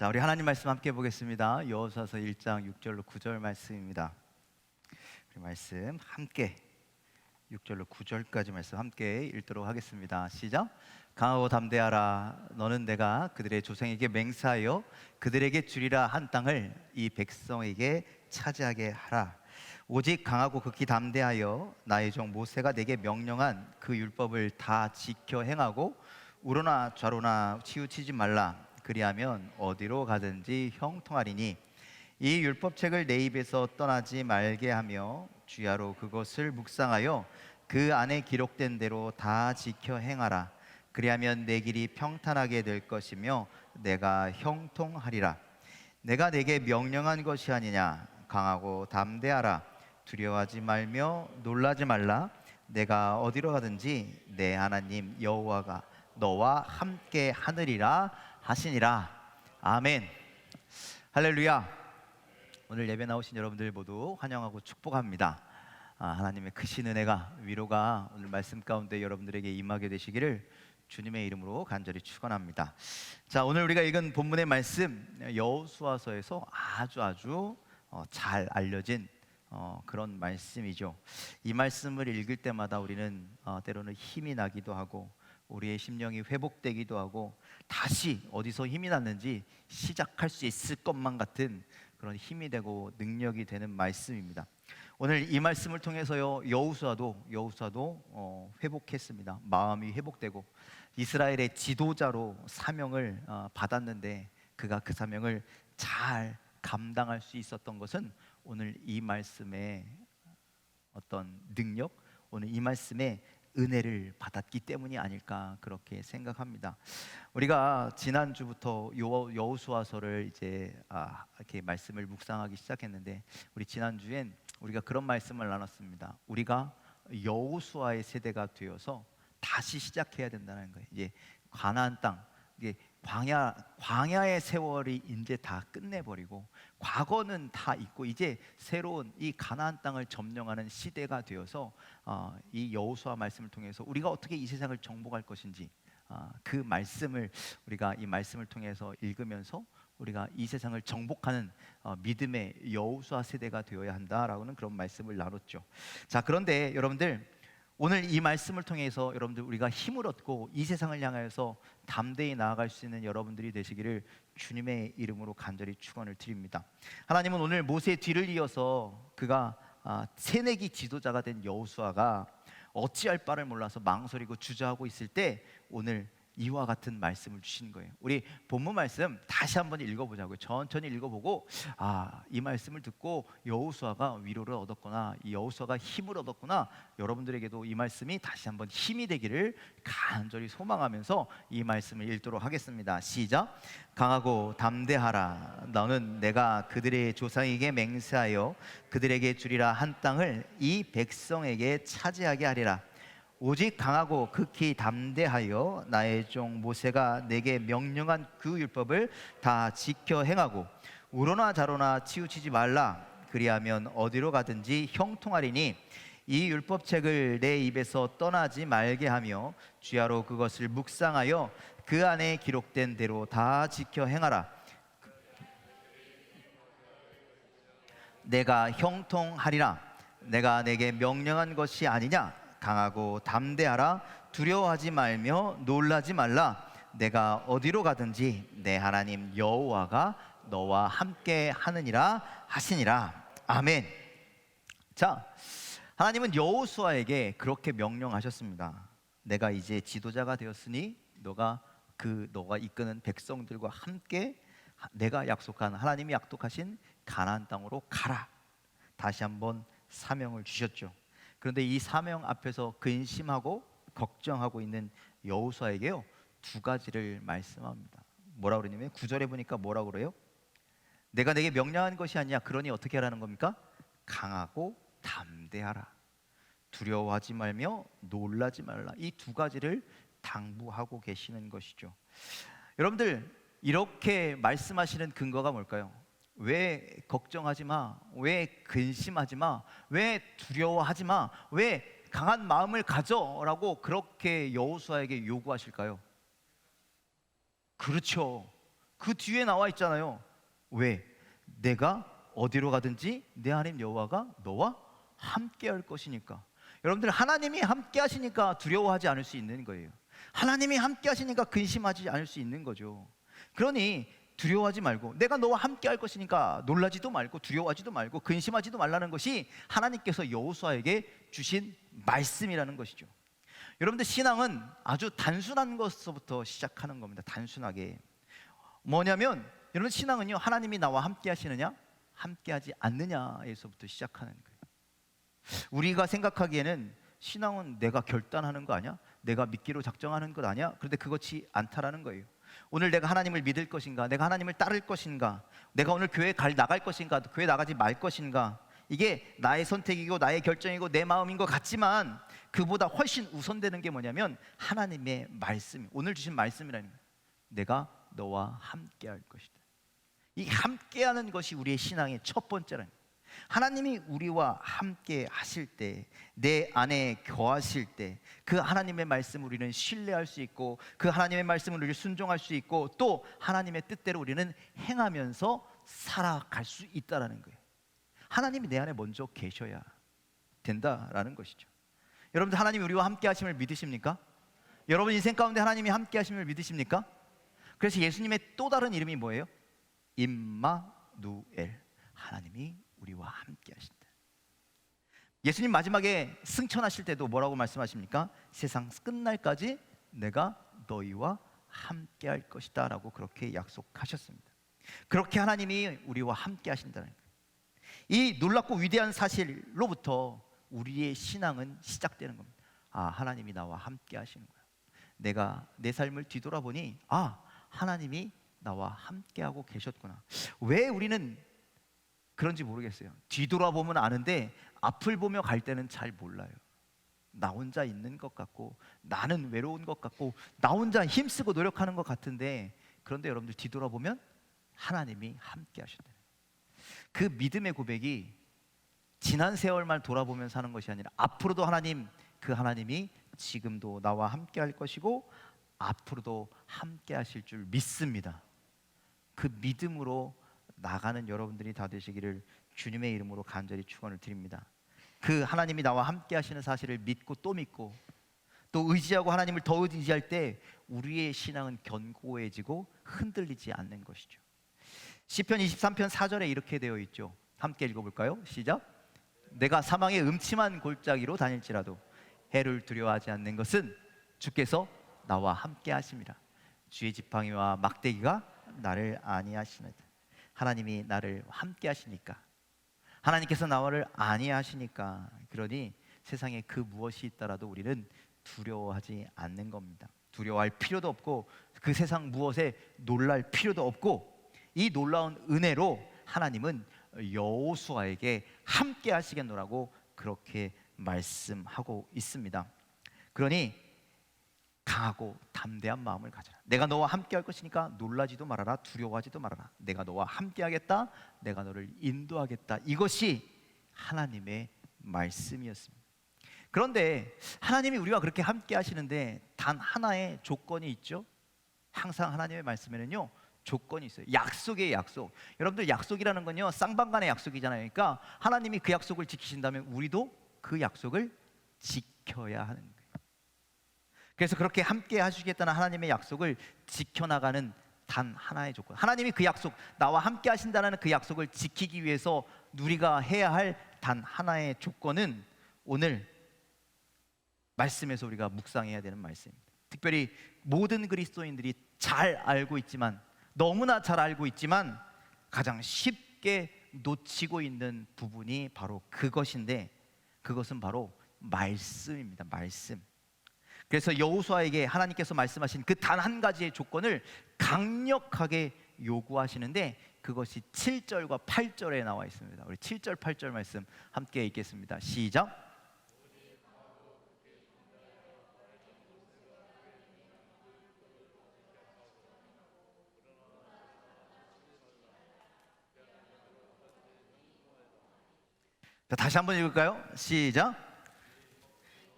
자, 우리 하나님 말씀 함께 보겠습니다. 여호수아서 1장 6절로 9절 말씀입니다. 우리 말씀 함께 6절로 9절까지 말씀 함께 읽도록 하겠습니다. 시작. 강하고 담대하라. 너는 내가 그들의 조상에게 맹세하여 그들에게 주리라 한 땅을 이 백성에게 차지하게 하라. 오직 강하고 극히 담대하여 나의 종 모세가 내게 명령한 그 율법을 다 지켜 행하고 우로나 좌로나 치우치지 말라. 그리하면 어디로 가든지 형통하리니 이 율법책을 내 입에서 떠나지 말게 하며 주야로 그것을 묵상하여 그 안에 기록된 대로 다 지켜 행하라. 그리하면 내 길이 평탄하게 될 것이며 내가 형통하리라. 내가 내게 명령한 것이 아니냐. 강하고 담대하라. 두려워하지 말며 놀라지 말라. 내가 어디로 가든지 내 하나님 여호와가 너와 함께 하느리라 하시니라. 아멘. 할렐루야. 오늘 예배 나오신 여러분들 모두 환영하고 축복합니다. 하나님의 크신 은혜가, 위로가 오늘 말씀 가운데 여러분들에게 임하게 되시기를 주님의 이름으로 간절히 축원합니다. 자, 오늘 우리가 읽은 본문의 말씀 여호수아서에서 아주 잘 알려진 그런 말씀이죠. 이 말씀을 읽을 때마다 우리는 때로는 힘이 나기도 하고 우리의 심령이 회복되기도 하고 다시 어디서 힘이 났는지 시작할 수 있을 것만 같은 그런 힘이 되고 능력이 되는 말씀입니다. 오늘 이 말씀을 통해서요, 여호수아도 회복했습니다. 마음이 회복되고 이스라엘의 지도자로 사명을 받았는데 그가 그 사명을 잘 감당할 수 있었던 것은 오늘 이 말씀의 어떤 능력, 오늘 이 말씀의 은혜를 받았기 때문이 아닐까 그렇게 생각합니다. 우리가 지난주부터 여호수아서를 이제 이렇게 말씀을 묵상하기 시작했는데 우리 지난주엔 우리가 그런 말씀을 나눴습니다. 우리가 여호수아의 세대가 되어서 다시 시작해야 된다는 거예요. 이제 가나안 땅, 이게 광야의 세월이 이제 다 끝내버리고 과거는 다 있고 이제 새로운 이 가나안 땅을 점령하는 시대가 되어서 이 여호수아 말씀을 통해서 우리가 어떻게 이 세상을 정복할 것인지 그 말씀을 우리가 이 말씀을 통해서 읽으면서 우리가 이 세상을 정복하는 믿음의 여호수아 세대가 되어야 한다라고는 그런 말씀을 나눴죠. 자, 그런데 여러분들 오늘 이 말씀을 통해서 여러분들 우리가 힘을 얻고 이 세상을 향하여서 담대히 나아갈 수 있는 여러분들이 되시기를 주님의 이름으로 간절히 축원을 드립니다. 하나님은 오늘 모세의 뒤를 이어서 그가 새내기 지도자가 된 여호수아가 어찌할 바를 몰라서 망설이고 주저하고 있을 때 오늘 이와 같은 말씀을 주신 거예요. 우리 본문 말씀 다시 한번 읽어보자고요. 천천히 읽어보고 이 말씀을 듣고 여호수아가 위로를 얻었구나, 이 여호수아가 힘을 얻었구나, 여러분들에게도 이 말씀이 다시 한번 힘이 되기를 간절히 소망하면서 이 말씀을 읽도록 하겠습니다. 시작. 강하고 담대하라. 너는 내가 그들의 조상에게 맹세하여 그들에게 주리라 한 땅을 이 백성에게 차지하게 하리라. 오직 강하고 극히 담대하여 나의 종 모세가 내게 명령한 그 율법을 다 지켜 행하고 우로나 좌로나 치우치지 말라. 그리하면 어디로 가든지 형통하리니 이 율법책을 내 입에서 떠나지 말게 하며 주야로 그것을 묵상하여 그 안에 기록된 대로 다 지켜 행하라. 내가 형통하리라. 내가 내게 명령한 것이 아니냐. 강하고 담대하라. 두려워하지 말며 놀라지 말라. 내가 어디로 가든지 내 하나님 여호와가 너와 함께 하느니라 하시니라. 아멘. 자, 하나님은 여호수아에게 그렇게 명령하셨습니다. 내가 이제 지도자가 되었으니 너가 이끄는 백성들과 함께 내가 약속한, 하나님이 약속하신 가나안 땅으로 가라. 다시 한번 사명을 주셨죠. 그런데 이 사명 앞에서 근심하고 걱정하고 있는 여호수아에게요, 두 가지를 말씀합니다. 뭐라고 그러냐면 9절에 보니까 뭐라고 그래요? 내가 내게 명령한 것이 아니야. 그러니 어떻게 하라는 겁니까? 강하고 담대하라. 두려워하지 말며 놀라지 말라. 이 두 가지를 당부하고 계시는 것이죠. 여러분들, 이렇게 말씀하시는 근거가 뭘까요? 왜 걱정하지 마? 왜 근심하지 마? 왜 두려워하지 마? 왜 강한 마음을 가져? 라고 그렇게 여호수아에게 요구하실까요? 그렇죠. 그 뒤에 나와 있잖아요. 왜? 내가 어디로 가든지 내 하나님 여호와가 너와 함께 할 것이니까. 여러분들, 하나님이 함께 하시니까 두려워하지 않을 수 있는 거예요. 하나님이 함께 하시니까 근심하지 않을 수 있는 거죠. 그러니 두려워하지 말고, 내가 너와 함께 할 것이니까 놀라지도 말고 두려워하지도 말고 근심하지도 말라는 것이 하나님께서 여호수아에게 주신 말씀이라는 것이죠. 여러분들, 신앙은 아주 단순한 것부터 시작하는 겁니다. 단순하게. 뭐냐면, 여러분, 신앙은요, 하나님이 나와 함께 하시느냐 함께 하지 않느냐에서부터 시작하는 거예요. 우리가 생각하기에는 신앙은 내가 결단하는 거 아니야? 내가 믿기로 작정하는 것 아니야? 그런데 그렇지 않다라는 거예요. 오늘 내가 하나님을 믿을 것인가? 내가 하나님을 따를 것인가? 내가 오늘 교회 나갈 것인가? 교회 나가지 말 것인가? 이게 나의 선택이고 나의 결정이고 내 마음인 것 같지만, 그보다 훨씬 우선되는 게 뭐냐면 하나님의 말씀, 오늘 주신 말씀이라는 거예요. 내가 너와 함께 할 것이다. 이 함께하는 것이 우리의 신앙의 첫 번째라는 거예요. 하나님이 우리와 함께 하실 때, 내 안에 거하실 때, 그 하나님의 말씀을 우리는 신뢰할 수 있고, 그 하나님의 말씀을 우리를 순종할 수 있고, 또 하나님의 뜻대로 우리는 행하면서 살아갈 수 있다는 거예요. 하나님이 내 안에 먼저 계셔야 된다라는 것이죠. 여러분들, 하나님이 우리와 함께 하심을 믿으십니까? 여러분 인생 가운데 하나님이 함께 하심을 믿으십니까? 그래서 예수님의 또 다른 이름이 뭐예요? 임마누엘, 하나님이 우리와 함께 하신다. 예수님 마지막에 승천하실 때도 뭐라고 말씀하십니까? 세상 끝날까지 내가 너희와 함께 할 것이다 라고 그렇게 약속하셨습니다. 그렇게 하나님이 우리와 함께 하신다는 거예요. 이 놀랍고 위대한 사실로부터 우리의 신앙은 시작되는 겁니다. 아, 하나님이 나와 함께 하시는 거야. 내가 내 삶을 뒤돌아보니, 아, 하나님이 나와 함께하고 계셨구나. 왜 우리는 그런지 모르겠어요. 뒤돌아보면 아는데 앞을 보며 갈 때는 잘 몰라요. 나 혼자 있는 것 같고, 나는 외로운 것 같고, 나 혼자 힘쓰고 노력하는 것 같은데, 그런데 여러분들 뒤돌아보면 하나님이 함께 하신다. 그 믿음의 고백이 지난 세월만 돌아보면서 하는 것이 아니라 앞으로도 하나님, 그 하나님이 지금도 나와 함께 할 것이고 앞으로도 함께 하실 줄 믿습니다. 그 믿음으로 나가는 여러분들이 다 되시기를 주님의 이름으로 간절히 축원을 드립니다. 그 하나님이 나와 함께 하시는 사실을 믿고 또 믿고 또 의지하고 하나님을 더 의지할 때 우리의 신앙은 견고해지고 흔들리지 않는 것이죠. 시편 23편 4절에 이렇게 되어 있죠. 함께 읽어볼까요? 시작. 내가 사망의 음침한 골짜기로 다닐지라도 해를 두려워하지 않는 것은 주께서 나와 함께 하심이라. 주의 지팡이와 막대기가 나를 안위하시느니라. 하나님이 나를 함께 하시니까, 하나님께서 나를 안위하시니까, 그러니 세상에 그 무엇이 있더라도 우리는 두려워하지 않는 겁니다. 두려워할 필요도 없고 그 세상 무엇에 놀랄 필요도 없고, 이 놀라운 은혜로 하나님은 여호수아에게 함께 하시겠노라고 그렇게 말씀하고 있습니다. 그러니 강하고 담대한 마음을 가져라. 내가 너와 함께 할 것이니까 놀라지도 말아라, 두려워하지도 말아라. 내가 너와 함께 하겠다, 내가 너를 인도하겠다. 이것이 하나님의 말씀이었습니다. 그런데 하나님이 우리와 그렇게 함께 하시는데 단 하나의 조건이 있죠. 항상 하나님의 말씀에는요 조건이 있어요. 약속의 약속. 여러분들, 약속이라는 건요 쌍방간의 약속이잖아요. 그러니까 하나님이 그 약속을 지키신다면 우리도 그 약속을 지켜야 하는 거예요. 그래서 그렇게 함께 하시겠다는 하나님의 약속을 지켜나가는 단 하나의 조건, 하나님이 그 약속, 나와 함께 하신다는 그 약속을 지키기 위해서 우리가 해야 할 단 하나의 조건은 오늘 말씀에서 우리가 묵상해야 되는 말씀입니다. 특별히 모든 그리스도인들이 잘 알고 있지만, 너무나 잘 알고 있지만 가장 쉽게 놓치고 있는 부분이 바로 그것인데, 그것은 바로 말씀입니다. 말씀. 그래서 여호수아에게 하나님께서 말씀하신 그 단 한 가지의 조건을 강력하게 요구하시는데, 그것이 7절과 8절에 나와 있습니다. 우리 7절 8절 말씀 함께 읽겠습니다. 시작. 자, 다시 한번 읽을까요? 시작.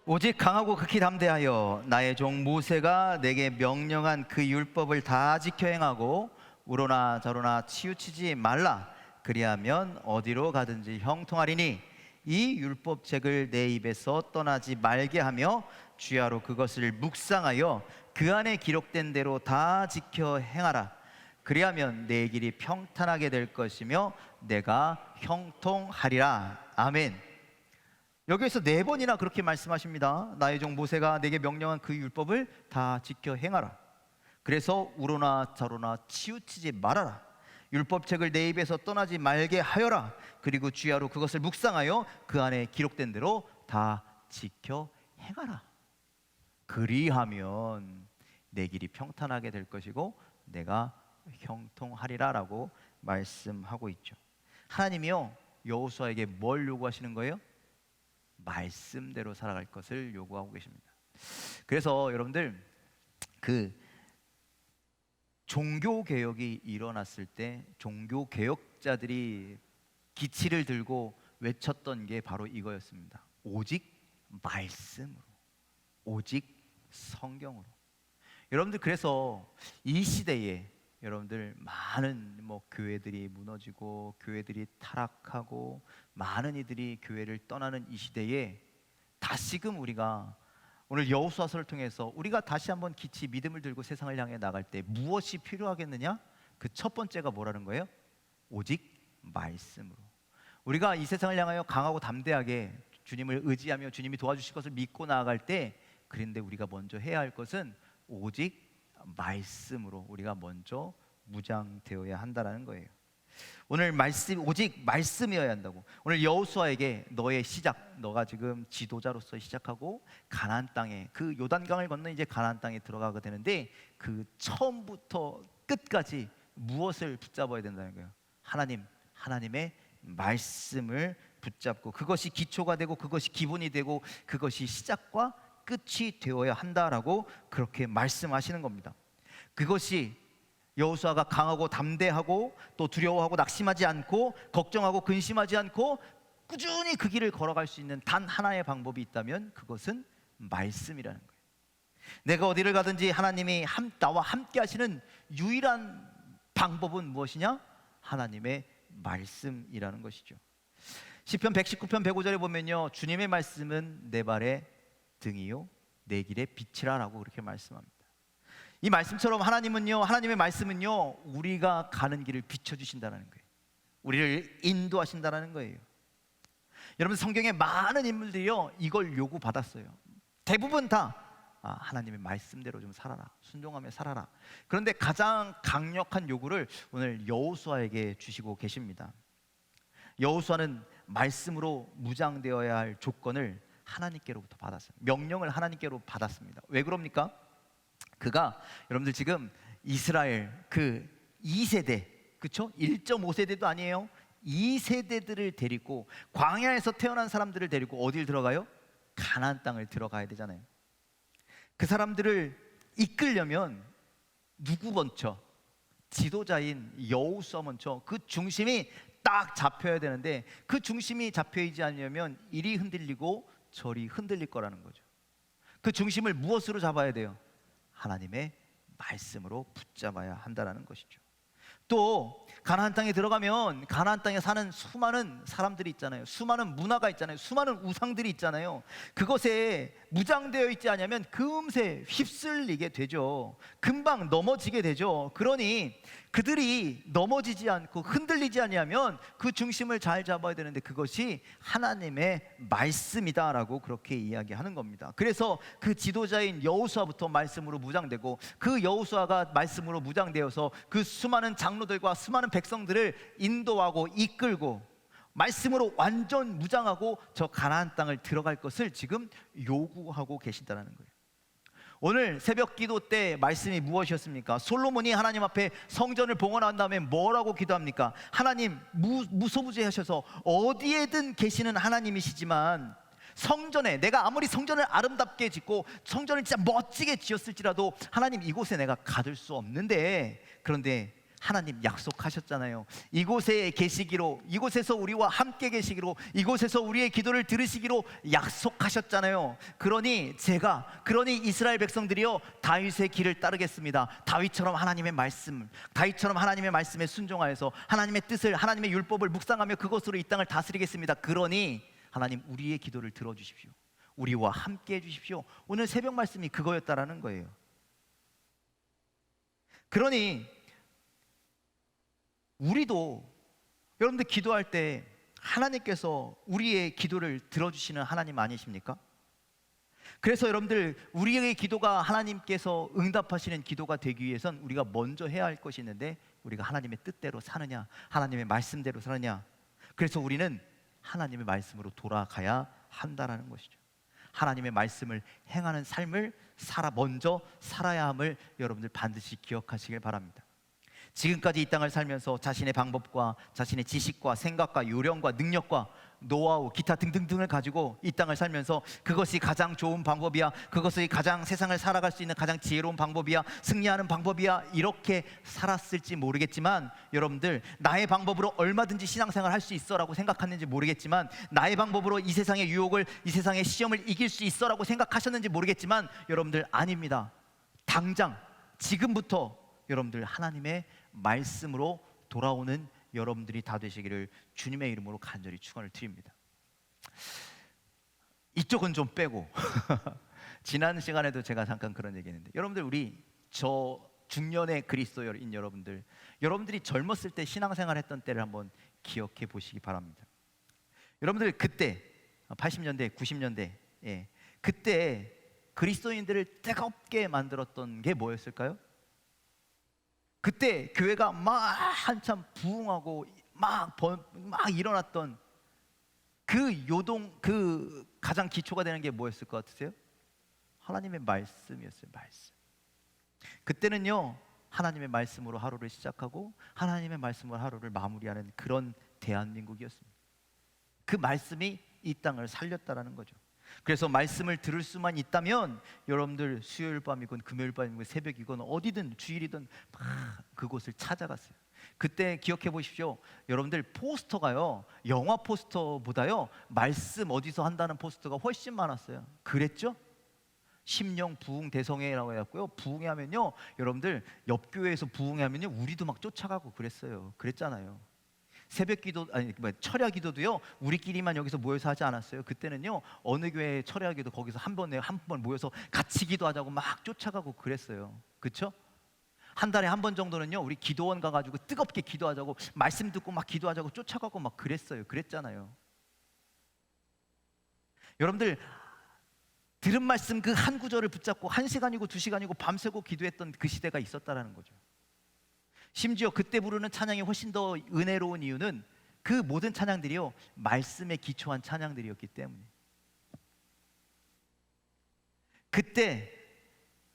오직 강하고 극히 담대하여 나의 종 모세가 내게 명령한 그 율법을 다 지켜 행하고 우로나 저로나 치우치지 말라. 그리하면 어디로 가든지 형통하리니 이 율법책을 내 입에서 떠나지 말게 하며 주야로 그것을 묵상하여 그 안에 기록된 대로 다 지켜 행하라. 그리하면 내 길이 평탄하게 될 것이며 내가 형통하리라. 아멘. 여기에서 4번이나 그렇게 말씀하십니다. 나의 종 모세가 내게 명령한 그 율법을 다 지켜 행하라. 그래서 우로나 저로나 치우치지 말아라. 율법책을 내 입에서 떠나지 말게 하여라. 그리고 주야로 그것을 묵상하여 그 안에 기록된 대로 다 지켜 행하라. 그리하면 내 길이 평탄하게 될 것이고 내가 형통하리라 라고 말씀하고 있죠. 하나님이요, 여호수아에게 뭘 요구하시는 거예요? 말씀대로 살아갈 것을 요구하고 계십니다. 그래서 여러분들, 그 종교개혁이 일어났을 때 종교개혁자들이 기치를 들고 외쳤던 게 바로 이거였습니다. 오직 말씀으로, 오직 성경으로. 여러분들, 그래서 이 시대에 여러분들 많은 교회들이 무너지고 교회들이 타락하고 많은 이들이 교회를 떠나는 이 시대에 다시금 우리가 오늘 여호수아서를 통해서 우리가 다시 한번 기치 믿음을 들고 세상을 향해 나갈 때 무엇이 필요하겠느냐? 그 첫 번째가 뭐라는 거예요? 오직 말씀으로. 우리가 이 세상을 향하여 강하고 담대하게 주님을 의지하며 주님이 도와주실 것을 믿고 나아갈 때, 그런데 우리가 먼저 해야 할 것은 오직 말씀으로 우리가 먼저 무장되어야 한다는 거예요. 오늘 오직 말씀이어야 한다고. 오늘 여호수아에게 너의 시작, 너가 지금 지도자로서 시작하고 가나안 땅에, 그 요단강을 건너 이제 가나안 땅에 들어가게 되는데, 그 처음부터 끝까지 무엇을 붙잡아야 된다는 거예요? 하나님의 말씀을 붙잡고, 그것이 기초가 되고 그것이 기본이 되고 그것이 시작과 끝이 되어야 한다라고 그렇게 말씀하시는 겁니다. 그것이 여호수아가 강하고 담대하고 또 두려워하고 낙심하지 않고 걱정하고 근심하지 않고 꾸준히 그 길을 걸어갈 수 있는 단 하나의 방법이 있다면 그것은 말씀이라는 거예요. 내가 어디를 가든지 하나님이 나와 함께 하시는 유일한 방법은 무엇이냐? 하나님의 말씀이라는 것이죠. 시편 119편 105절에 보면요, 주님의 말씀은 내 발의 등이요 내 길의 빛이라 라고 그렇게 말씀합니다. 이 말씀처럼 하나님의 말씀은요, 우리가 가는 길을 비춰주신다는 거예요. 우리를 인도하신다는 거예요. 여러분, 성경에 많은 인물들이요 이걸 요구받았어요. 대부분 다 하나님의 말씀대로 좀 살아라, 순종하며 살아라. 그런데 가장 강력한 요구를 오늘 여호수아에게 주시고 계십니다. 여호수아는 말씀으로 무장되어야 할 조건을 하나님께로부터 받았어요. 명령을 하나님께로 받았습니다. 왜 그럽니까? 그가, 여러분들 지금 이스라엘 그 2세대, 그렇죠? 1.5세대도 아니에요. 2세대들을 데리고, 광야에서 태어난 사람들을 데리고 어딜 들어가요? 가나안 땅을 들어가야 되잖아요. 그 사람들을 이끌려면 누구 먼저? 지도자인 여호수아 먼저 그 중심이 딱 잡혀야 되는데, 그 중심이 잡혀있지 않으면 이리 흔들리고 저리 흔들릴 거라는 거죠. 그 중심을 무엇으로 잡아야 돼요? 하나님의 말씀으로 붙잡아야 한다는 것이죠. 또 가나안 땅에 들어가면 가나안 땅에 사는 수많은 사람들이 있잖아요. 수많은 문화가 있잖아요. 수많은 우상들이 있잖아요. 그것에 무장되어 있지 않으면 금세 휩쓸리게 되죠. 금방 넘어지게 되죠. 그러니 그들이 넘어지지 않고 흔들리지 아니하면 그 중심을 잘 잡아야 되는데, 그것이 하나님의 말씀이다라고 그렇게 이야기하는 겁니다. 그래서 그 지도자인 여호수아부터 말씀으로 무장되고, 그 여호수아가 말씀으로 무장되어서 그 수많은 장로들과 수많은 백성들을 인도하고 이끌고 말씀으로 완전 무장하고 저 가나안 땅을 들어갈 것을 지금 요구하고 계신다는 거예요. 오늘 새벽 기도 때 말씀이 무엇이었습니까? 솔로몬이 하나님 앞에 성전을 봉헌한 다음에 뭐라고 기도합니까? 하나님, 무소부재하셔서 어디에든 계시는 하나님이시지만 성전에, 내가 아무리 성전을 아름답게 짓고 성전을 진짜 멋지게 지었을지라도 하나님, 이곳에 내가 가둘 수 없는데, 그런데 하나님 약속하셨잖아요. 이곳에 계시기로, 이곳에서 우리와 함께 계시기로, 이곳에서 우리의 기도를 들으시기로 약속하셨잖아요. 그러니 이스라엘 백성들이요, 다윗의 길을 따르겠습니다. 다윗처럼 하나님의 말씀, 다윗처럼 하나님의 말씀에 순종하여서 하나님의 뜻을, 하나님의 율법을 묵상하며 그것으로 이 땅을 다스리겠습니다. 그러니 하나님, 우리의 기도를 들어주십시오. 우리와 함께 해주십시오. 오늘 새벽 말씀이 그거였다라는 거예요. 그러니 우리도, 여러분들 기도할 때 하나님께서 우리의 기도를 들어주시는 하나님 아니십니까? 그래서 여러분들, 우리의 기도가 하나님께서 응답하시는 기도가 되기 위해선 우리가 먼저 해야 할 것이 있는데, 우리가 하나님의 뜻대로 사느냐, 하나님의 말씀대로 사느냐. 그래서 우리는 하나님의 말씀으로 돌아가야 한다라는 것이죠. 하나님의 말씀을 행하는 삶을 먼저 살아야 함을 여러분들 반드시 기억하시길 바랍니다. 지금까지 이 땅을 살면서 자신의 방법과 자신의 지식과 생각과 요령과 능력과 노하우, 기타 등등등을 가지고 이 땅을 살면서 그것이 가장 좋은 방법이야, 그것이 가장 세상을 살아갈 수 있는 가장 지혜로운 방법이야, 승리하는 방법이야, 이렇게 살았을지 모르겠지만, 여러분들, 나의 방법으로 얼마든지 신앙생활 할 수 있어 라고 생각했는지 모르겠지만, 나의 방법으로 이 세상의 유혹을, 이 세상의 시험을 이길 수 있어 라고 생각하셨는지 모르겠지만, 여러분들, 아닙니다. 당장 지금부터 여러분들 하나님의 말씀으로 돌아오는 여러분들이 다 되시기를 주님의 이름으로 간절히 축원을 드립니다. 이쪽은 좀 빼고 지난 시간에도 제가 잠깐 그런 얘기했는데, 여러분들, 저 중년의 그리스도인 여러분들이 젊었을 때 신앙생활 했던 때를 한번 기억해 보시기 바랍니다. 여러분들, 그때 80년대, 90년대, 그때 그리스도인들을 뜨겁게 만들었던 게 뭐였을까요? 그때 교회가 막 한참 부흥하고 막 일어났던 그 가장 기초가 되는 게 뭐였을 것 같으세요? 하나님의 말씀이었어요. 말씀. 그때는요, 하나님의 말씀으로 하루를 시작하고 하나님의 말씀으로 하루를 마무리하는 그런 대한민국이었습니다. 그 말씀이 이 땅을 살렸다라는 거죠. 그래서 말씀을 들을 수만 있다면 여러분들 수요일 밤이건 금요일 밤이건 새벽이건 어디든 주일이든 막 그곳을 찾아갔어요. 그때 기억해 보십시오. 여러분들, 포스터가요, 영화 포스터보다요, 말씀 어디서 한다는 포스터가 훨씬 많았어요. 그랬죠? 심령 부흥 대성회라고 해갖고요, 부흥회 하면요, 여러분들, 옆 교회에서 부흥회 하면요, 우리도 막 쫓아가고 그랬잖아요. 새벽 기도, 철야 기도도요, 우리끼리만 여기서 모여서 하지 않았어요. 그때는요, 어느 교회 철야 기도 거기서 한 번 모여서 같이 기도하자고 막 쫓아가고 그랬어요. 그렇죠? 한 달에 한 번 정도는요, 우리 기도원 가가지고 뜨겁게 기도하자고, 말씀 듣고 막 기도하자고 쫓아가고 막 그랬잖아요. 여러분들, 들은 말씀 그 한 구절을 붙잡고 1시간이고 2시간이고 밤새고 기도했던 그 시대가 있었다라는 거죠. 심지어 그때 부르는 찬양이 훨씬 더 은혜로운 이유는 그 모든 찬양들이요, 말씀에 기초한 찬양들이었기 때문에. 그때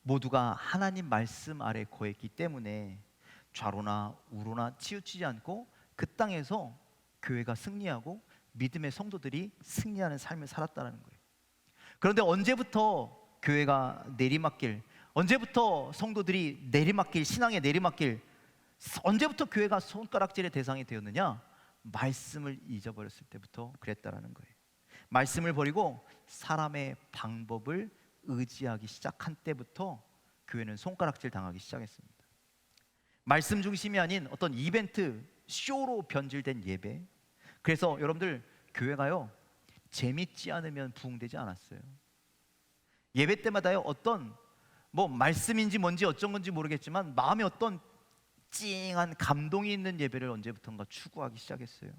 모두가 하나님 말씀 아래 거했기 때문에 좌로나 우로나 치우치지 않고 그 땅에서 교회가 승리하고 믿음의 성도들이 승리하는 삶을 살았다는 거예요. 그런데 언제부터 교회가 내리막길, 언제부터 성도들이 내리막길, 신앙의 내리막길, 언제부터 교회가 손가락질의 대상이 되었느냐? 말씀을 잊어버렸을 때부터 그랬다라는 거예요. 말씀을 버리고 사람의 방법을 의지하기 시작한 때부터 교회는 손가락질 당하기 시작했습니다. 말씀 중심이 아닌 어떤 이벤트, 쇼로 변질된 예배. 그래서 여러분들, 교회가요, 재밌지 않으면 부흥되지 않았어요. 예배 때마다요, 어떤 말씀인지 뭔지 어쩐 건지 모르겠지만 마음에 어떤 찡한 감동이 있는 예배를 언제부턴가 추구하기 시작했어요.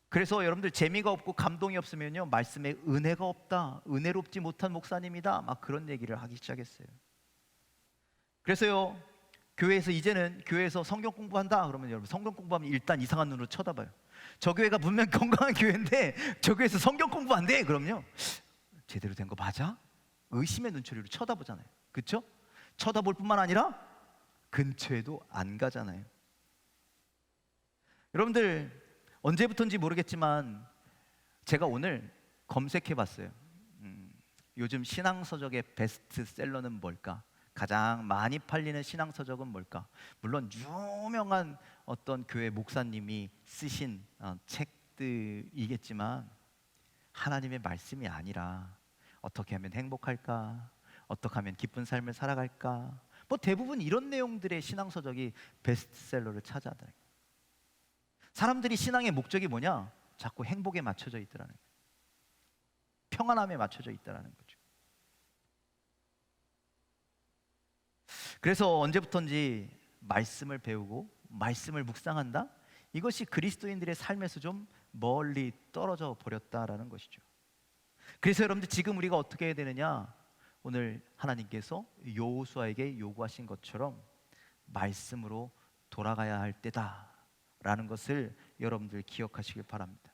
그래서 여러분들, 재미가 없고 감동이 없으면요, 말씀에 은혜가 없다, 은혜롭지 못한 목사님이다, 막 그런 얘기를 하기 시작했어요. 그래서요, 이제는 교회에서 성경 공부한다 그러면 여러분, 성경 공부하면 일단 이상한 눈으로 쳐다봐요. 저 교회가 분명 건강한 교회인데 저 교회에서 성경 공부한대 그럼요, 제대로 된 거 맞아? 의심의 눈초리로 쳐다보잖아요. 그렇죠? 쳐다볼 뿐만 아니라 근처에도 안 가잖아요. 여러분들, 언제부턴지 모르겠지만 제가 오늘 검색해 봤어요. 요즘 신앙서적의 베스트셀러는 뭘까? 가장 많이 팔리는 신앙서적은 뭘까? 물론 유명한 어떤 교회 목사님이 쓰신 책들이겠지만 하나님의 말씀이 아니라 어떻게 하면 행복할까? 어떻게 하면 기쁜 삶을 살아갈까? 뭐 대부분 이런 내용들의 신앙서적이 베스트셀러를 차지하더라고요. 사람들이 신앙의 목적이 뭐냐? 자꾸 행복에 맞춰져 있더라는 거예요. 평안함에 맞춰져 있다는 거죠. 그래서 언제부턴지 말씀을 배우고 말씀을 묵상한다? 이것이 그리스도인들의 삶에서 좀 멀리 떨어져 버렸다라는 것이죠. 그래서 여러분들 지금 우리가 어떻게 해야 되느냐? 오늘 하나님께서 여호수아에게 요구하신 것처럼 말씀으로 돌아가야 할 때다라는 것을 여러분들 기억하시길 바랍니다.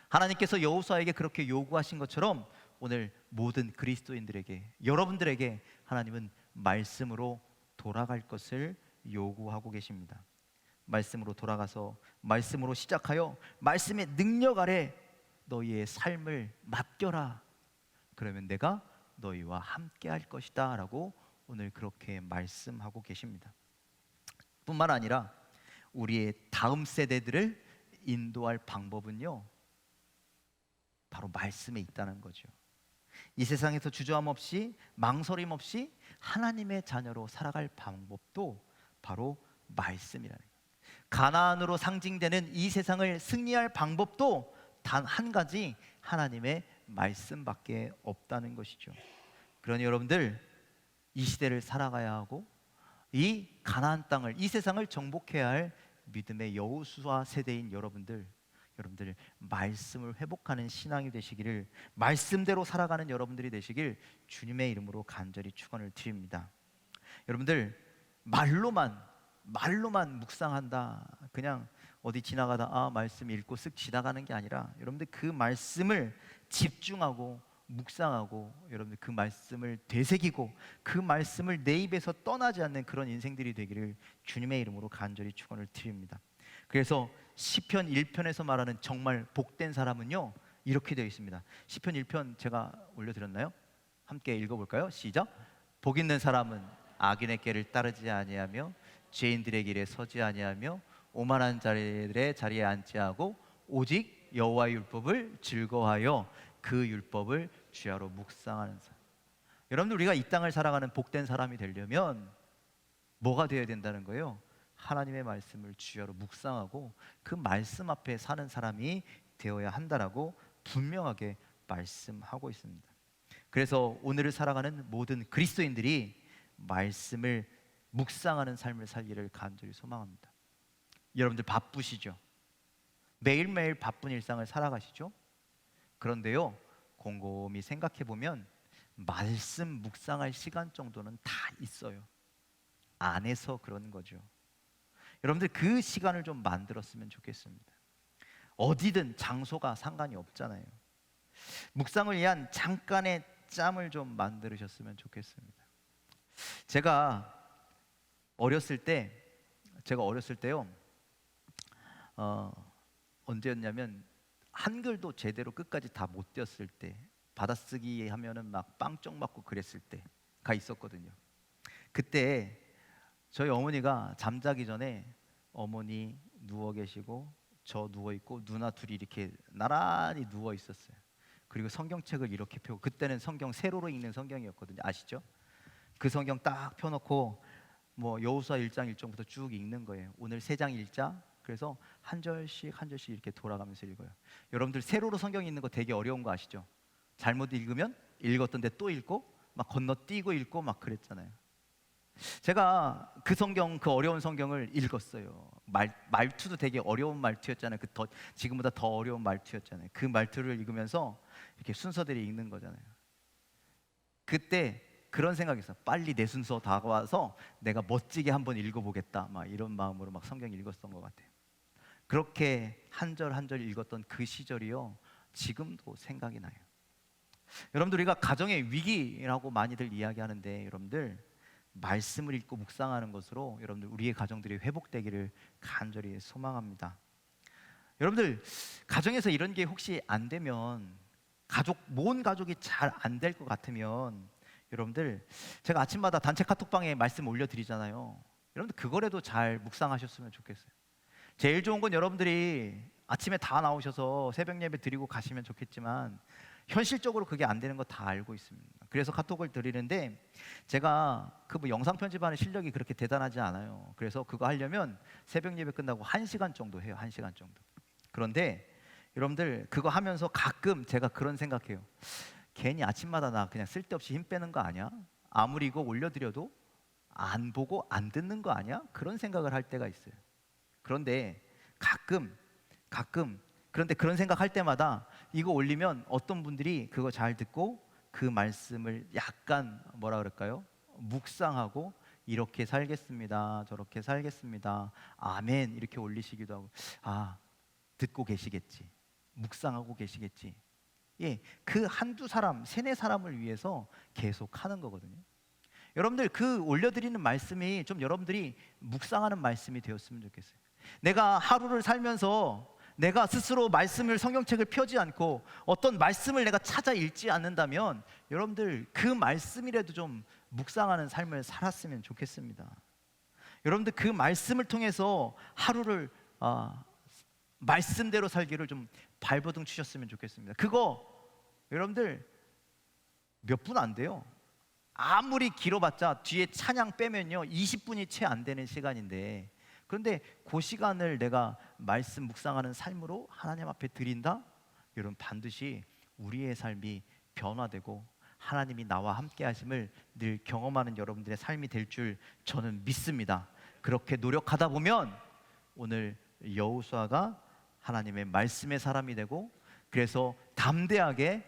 하나님께서 여호수아에게 그렇게 요구하신 것처럼 오늘 모든 그리스도인들에게, 여러분들에게 하나님은 말씀으로 돌아갈 것을 요구하고 계십니다. 말씀으로 돌아가서 말씀으로 시작하여 말씀의 능력 아래 너희의 삶을 맡겨라. 그러면 내가 너희와 함께 할 것이다 라고 오늘 그렇게 말씀하고 계십니다. 뿐만 아니라 우리의 다음 세대들을 인도할 방법은요, 바로 말씀에 있다는 거죠. 이 세상에서 주저함 없이 망설임 없이 하나님의 자녀로 살아갈 방법도 바로 말씀이라는 거예요. 가나안으로 상징되는 이 세상을 승리할 방법도 단 한 가지, 하나님의 말씀밖에 없다는 것이죠. 그러니 여러분들 이 시대를 살아가야 하고 이 가나안 땅을, 이 세상을 정복해야 할 믿음의 여호수아 세대인 여러분들 말씀을 회복하는 신앙이 되시기를, 말씀대로 살아가는 여러분들이 되시길 주님의 이름으로 간절히 축원을 드립니다. 여러분들 말로만 묵상한다, 그냥 어디 지나가다 말씀 읽고 쓱 지나가는 게 아니라 여러분들 그 말씀을 집중하고 묵상하고 여러분들 그 말씀을 되새기고 그 말씀을 내 입에서 떠나지 않는 그런 인생들이 되기를 주님의 이름으로 간절히 축원을 드립니다. 그래서 시편 1편에서 말하는 정말 복된 사람은요, 이렇게 되어 있습니다. 시편 1편 제가 올려드렸나요? 함께 읽어볼까요? 시작. 복 있는 사람은 악인의 길을 따르지 아니하며 죄인들의 길에 서지 아니하며 오만한 자들의 자리에 앉지 않고 오직 여호와의 율법을 즐거워하여 그 율법을 주야로 묵상하는 사람. 여러분들 우리가 이 땅을 살아가는 복된 사람이 되려면 뭐가 되어야 된다는 거예요? 하나님의 말씀을 주야로 묵상하고 그 말씀 앞에 사는 사람이 되어야 한다라고 분명하게 말씀하고 있습니다. 그래서 오늘을 살아가는 모든 그리스도인들이 말씀을 묵상하는 삶을 살기를 간절히 소망합니다. 여러분들 바쁘시죠? 매일매일 바쁜 일상을 살아가시죠? 그런데요, 곰곰이 생각해 보면 말씀 묵상할 시간 정도는 다 있어요. 안에서 그런 거죠. 여러분들 그 시간을 좀 만들었으면 좋겠습니다. 어디든 장소가 상관이 없잖아요. 묵상을 위한 잠깐의 짬을 좀 만들으셨으면 좋겠습니다. 제가 어렸을 때요, 언제였냐면 한글도 제대로 끝까지 다 못 띄었을 때, 받아쓰기 하면은 막 빵쩍 맞고 그랬을 때가 있었거든요. 그때 저희 어머니가 잠자기 전에 어머니 누워 계시고 저 누워 있고 누나 둘이 이렇게 나란히 누워 있었어요. 그리고 성경책을 이렇게 펴고, 그때는 성경 세로로 읽는 성경이었거든요. 아시죠? 그 성경 딱 펴놓고 뭐 여호수아 1장 1절부터 쭉 읽는 거예요. 오늘 3장 1장. 그래서 한 절씩 이렇게 돌아가면서 읽어요. 여러분들 세로로 성경 읽는 거 되게 어려운 거 아시죠? 잘못 읽으면 읽었던 데 또 읽고 막 건너뛰고 읽고 막 그랬잖아요. 제가 그 성경, 그 어려운 성경을 읽었어요. 말투도 되게 어려운 말투였잖아요. 지금보다 더 어려운 말투였잖아요. 그 말투를 읽으면서 이렇게 순서대로 읽는 거잖아요. 그때 그런 생각이 있어요. 빨리 내 순서 다가와서 내가 멋지게 한번 읽어보겠다, 막 이런 마음으로 막 성경 읽었던 것 같아요. 그렇게 한 절 한 절 읽었던 그 시절이요, 지금도 생각이 나요. 여러분들 우리가 가정의 위기라고 많이들 이야기하는데, 여러분들 말씀을 읽고 묵상하는 것으로 여러분들 우리의 가정들이 회복되기를 간절히 소망합니다. 여러분들 가정에서 이런 게 혹시 안 되면, 모든 가족이 잘 안 될 것 같으면 여러분들 제가 아침마다 단체 카톡방에 말씀 올려드리잖아요. 여러분들 그거라도 잘 묵상하셨으면 좋겠어요. 제일 좋은 건 여러분들이 아침에 다 나오셔서 새벽 예배 드리고 가시면 좋겠지만 현실적으로 그게 안 되는 거 다 알고 있습니다. 그래서 카톡을 드리는데 제가 그 뭐 영상 편집하는 실력이 그렇게 대단하지 않아요. 그래서 그거 하려면 새벽 예배 끝나고 1시간 정도 해요. 1시간 정도. 그런데 여러분들 그거 하면서 가끔 제가 그런 생각해요. 괜히 아침마다 나 그냥 쓸데없이 힘 빼는 거 아니야? 아무리 이거 올려드려도 안 보고 안 듣는 거 아니야? 그런 생각을 할 때가 있어요. 그런데 가끔 그런데 그런 생각할 때마다 이거 올리면 어떤 분들이 그거 잘 듣고 그 말씀을 약간 뭐라 그럴까요? 묵상하고 이렇게 살겠습니다. 저렇게 살겠습니다. 아멘 이렇게 올리시기도 하고 아 듣고 계시겠지. 묵상하고 계시겠지. 예, 그 한두 사람, 세네 사람을 위해서 계속 하는 거거든요. 여러분들 그 올려드리는 말씀이 좀 여러분들이 묵상하는 말씀이 되었으면 좋겠어요. 내가 하루를 살면서 내가 스스로 말씀을 성경책을 펴지 않고 어떤 말씀을 내가 찾아 읽지 않는다면 여러분들 그 말씀이라도 좀 묵상하는 삶을 살았으면 좋겠습니다. 여러분들 그 말씀을 통해서 하루를 말씀대로 살기를 좀 발버둥 치셨으면 좋겠습니다. 그거 여러분들 몇 분 안 돼요. 아무리 길어봤자 뒤에 찬양 빼면요 20분이 채 안 되는 시간인데 그런데 그 시간을 내가 말씀 묵상하는 삶으로 하나님 앞에 드린다? 여러분 반드시 우리의 삶이 변화되고 하나님이 나와 함께 하심을 늘 경험하는 여러분들의 삶이 될 줄 저는 믿습니다. 그렇게 노력하다 보면 오늘 여호수아가 하나님의 말씀의 사람이 되고 그래서 담대하게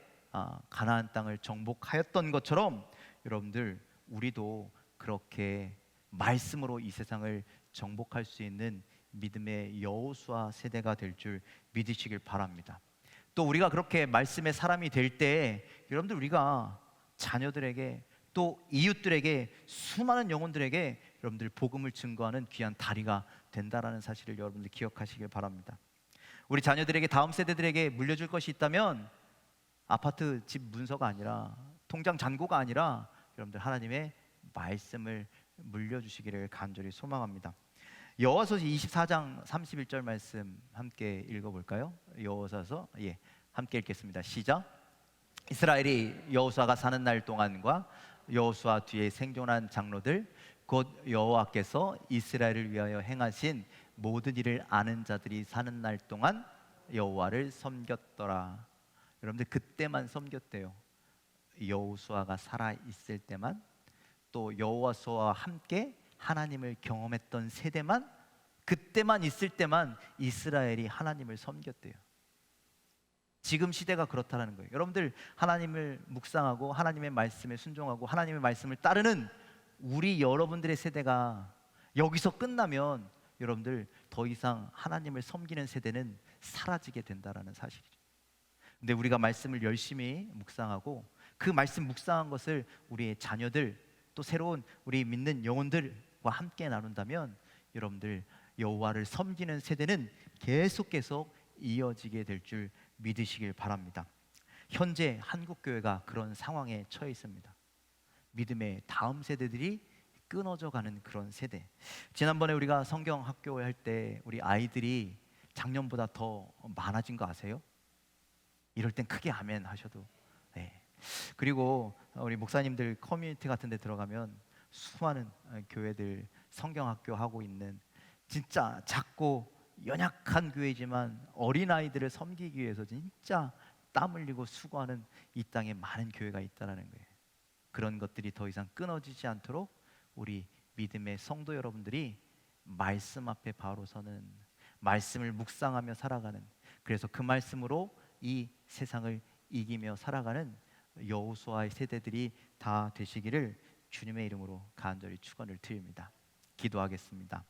가나안 땅을 정복하였던 것처럼 여러분들 우리도 그렇게 말씀으로 이 세상을 정복할 수 있는 믿음의 여호수아 세대가 될 줄 믿으시길 바랍니다. 또 우리가 그렇게 말씀의 사람이 될 때 여러분들 우리가 자녀들에게 또 이웃들에게 수많은 영혼들에게 여러분들 복음을 증거하는 귀한 다리가 된다라는 사실을 여러분들 기억하시길 바랍니다. 우리 자녀들에게 다음 세대들에게 물려줄 것이 있다면 아파트 집 문서가 아니라 통장 잔고가 아니라 여러분들 하나님의 말씀을 물려주시기를 간절히 소망합니다. 여호와서 24장 31절 말씀 함께 읽어볼까요? 여호와서 함께 읽겠습니다. 시작. 이스라엘이 여호수아가 사는 날 동안과 여호수아 뒤에 생존한 장로들 곧 여호와께서 이스라엘을 위하여 행하신 모든 일을 아는 자들이 사는 날 동안 여호와를 섬겼더라. 여러분들 그때만 섬겼대요. 여호수아가 살아 있을 때만 또 여호와서와 함께 하나님을 경험했던 세대만 그때만 있을 때만 이스라엘이 하나님을 섬겼대요. 지금 시대가 그렇다는 거예요. 여러분들 하나님을 묵상하고 하나님의 말씀에 순종하고 하나님의 말씀을 따르는 우리 여러분들의 세대가 여기서 끝나면 여러분들 더 이상 하나님을 섬기는 세대는 사라지게 된다라는 사실이죠. 근데 우리가 말씀을 열심히 묵상하고 그 말씀 묵상한 것을 우리의 자녀들 또 새로운 우리 믿는 영혼들과 함께 나눈다면 여러분들 여호와를 섬기는 세대는 계속해서 이어지게 될 줄 믿으시길 바랍니다. 현재 한국교회가 그런 상황에 처해 있습니다. 믿음의 다음 세대들이 끊어져 가는 그런 세대. 지난번에 우리가 성경 학교 할 때 우리 아이들이 작년보다 더 많아진 거 아세요? 이럴 땐 크게 아멘 하셔도. 네. 그리고 우리 목사님들 커뮤니티 같은 데 들어가면 수많은 교회들 성경학교 하고 있는 진짜 작고 연약한 교회지만 어린아이들을 섬기기 위해서 진짜 땀 흘리고 수고하는 이 땅에 많은 교회가 있다는 거예요. 그런 것들이 더 이상 끊어지지 않도록 우리 믿음의 성도 여러분들이 말씀 앞에 바로 서는 말씀을 묵상하며 살아가는 그래서 그 말씀으로 이 세상을 이기며 살아가는 여호수아의 세대들이 다 되시기를 주님의 이름으로 간절히 축원을 드립니다. 기도하겠습니다.